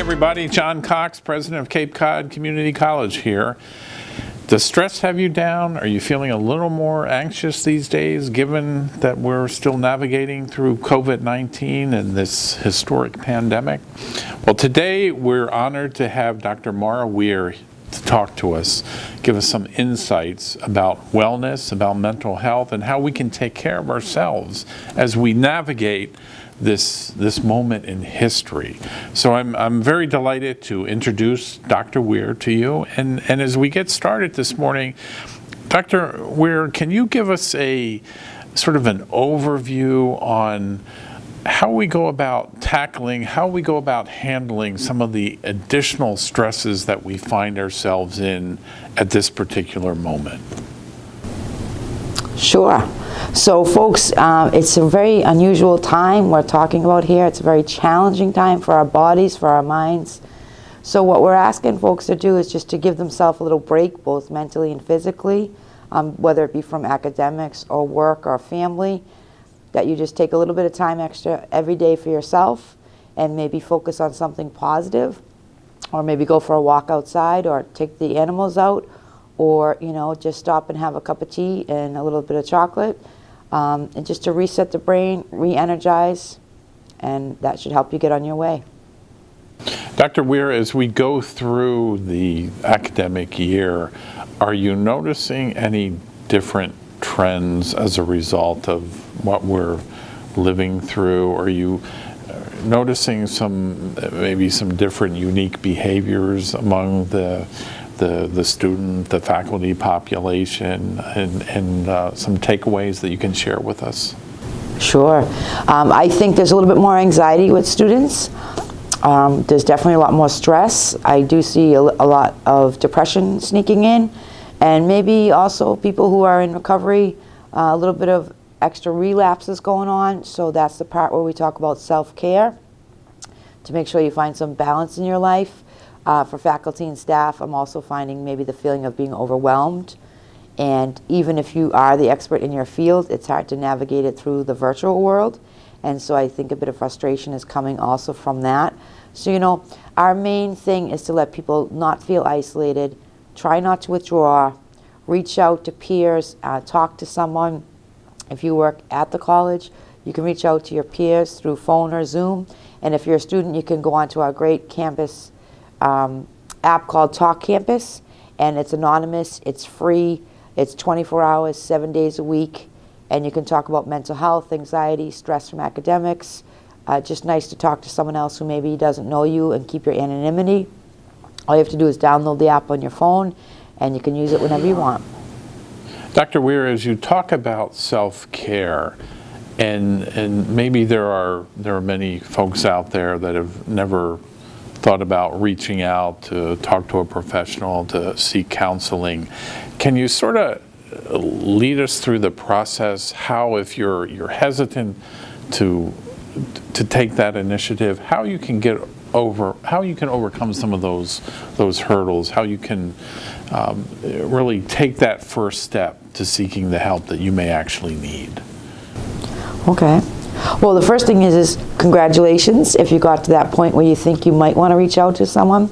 everybody. John Cox, president of Cape Cod Community College here. Does stress have you down? Are you feeling a little more anxious these days, given that we're still navigating through COVID-19 and this historic pandemic? Well, today we're honored to have Dr. Maura Weir to talk to us, give us some insights about wellness, about mental health, and how we can take care of ourselves as we navigate this moment in history. So I'm very delighted to introduce Dr. Weir to you. And as we get started this morning, Dr. Weir, can you give us a sort of an overview on how we go about tackling, how we go about handling some of the additional stresses that we find ourselves in at this particular moment? Sure. So folks, it's a very unusual time we're talking about here. It's a very challenging time for our bodies, for our minds. So what we're asking folks to do is just to give themselves a little break, both mentally and physically, whether it be from academics or work or family, that you just take a little bit of time extra every day for yourself and maybe focus on something positive, or maybe go for a walk outside or take the animals out, or just stop and have a cup of tea and a little bit of chocolate, and just to reset the brain, re-energize, and that should help you get on your way. Dr. Weir, as we go through the academic year, are you noticing any different trends as a result of what we're living through? Are you noticing maybe some different unique behaviors among the student, the faculty population, and some takeaways that you can share with us? Sure. I think there's a little bit more anxiety with students. There's definitely a lot more stress. I do see a lot of depression sneaking in, and maybe also people who are in recovery, a little bit of extra relapses going on. So that's the part where we talk about self-care, to make sure you find some balance in your life. For faculty and staff, I'm also finding maybe the feeling of being overwhelmed. And even if you are the expert in your field, it's hard to navigate it through the virtual world. And so I think a bit of frustration is coming also from that. So, our main thing is to let people not feel isolated, try not to withdraw, reach out to peers, talk to someone. If you work at the college, you can reach out to your peers through phone or Zoom. And if you're a student, you can go onto our great campus app called Talk Campus, and it's anonymous, it's free, it's 24 hours, 7 days a week, and you can talk about mental health, anxiety, stress from academics. Just nice to talk to someone else who maybe doesn't know you and keep your anonymity. All you have to do is download the app on your phone, and you can use it whenever you want. Dr. Weir, as you talk about self-care, and maybe there are many folks out there that have never thought about reaching out to talk to a professional, to seek counseling. Can you sort of lead us through the process, how, if you're hesitant to take that initiative, how you can overcome some of those hurdles, how you can really take that first step to seeking the help that you may actually need? Okay. Well, the first thing is congratulations if you got to that point where you think you might want to reach out to someone.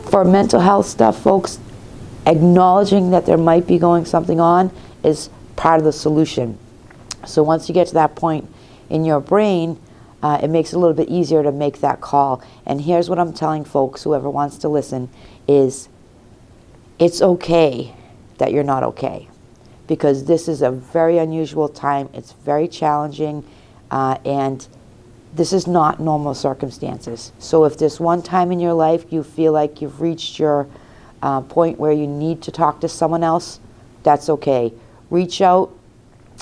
For mental health stuff, folks, acknowledging that there might be going something on is part of the solution. So once you get to that point in your brain, it makes it a little bit easier to make that call. And here's what I'm telling folks, whoever wants to listen, is it's okay that you're not okay. Because this is a very unusual time. It's very challenging. And this is not normal circumstances. So if this one time in your life you feel like you've reached your point where you need to talk to someone else, that's okay. Reach out,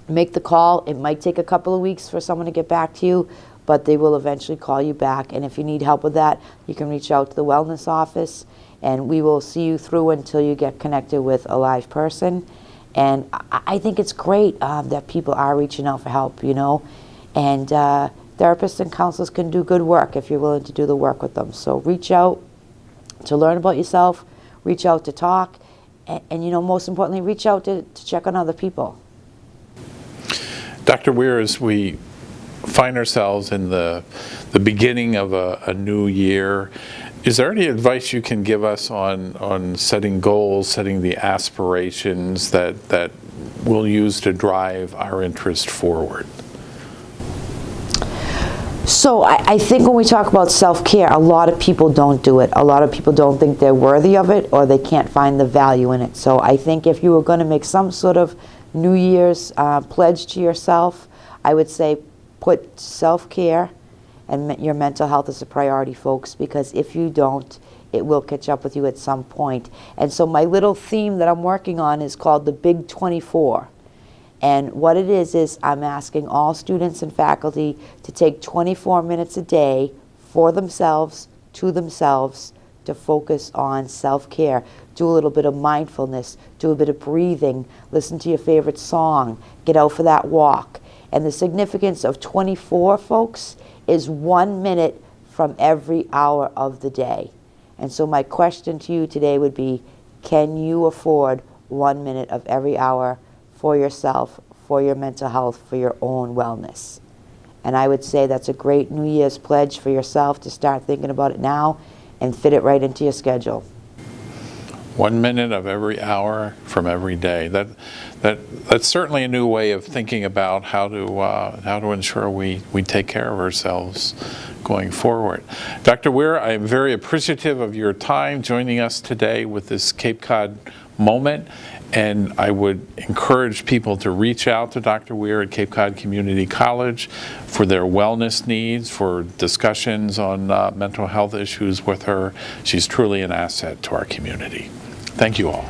make the call. It might take a couple of weeks for someone to get back to you, but they will eventually call you back. And if you need help with that, you can reach out to the wellness office, and we will see you through until you get connected with a live person. And I think it's great that people are reaching out for help, And therapists and counselors can do good work if you're willing to do the work with them. So reach out to learn about yourself, reach out to talk, and most importantly, reach out to check on other people. Dr. Weir, as we find ourselves in the beginning of a new year, is there any advice you can give us on setting goals, setting the aspirations that we'll use to drive our interest forward? So I think when we talk about self-care, a lot of people don't do it. A lot of people don't think they're worthy of it, or they can't find the value in it. So I think if you were going to make some sort of New Year's pledge to yourself, I would say put self-care and your mental health as a priority, folks, because if you don't, it will catch up with you at some point. And so my little theme that I'm working on is called the Big 24. And what it is I'm asking all students and faculty to take 24 minutes a day for themselves, to focus on self-care. Do a little bit of mindfulness, do a bit of breathing, listen to your favorite song, get out for that walk. And the significance of 24, folks, is 1 minute from every hour of the day. And so my question to you today would be, can you afford 1 minute of every hour for yourself, for your mental health, for your own wellness? And I would say that's a great New Year's pledge for yourself to start thinking about it now and fit it right into your schedule. 1 minute of every hour from every day. That's certainly a new way of thinking about how to ensure we take care of ourselves going forward. Dr. Weir, I am very appreciative of your time joining us today with this Cape Cod moment, and I would encourage people to reach out to Dr. Weir at Cape Cod Community College for their wellness needs, for discussions on mental health issues with her. She's truly an asset to our community. Thank you all.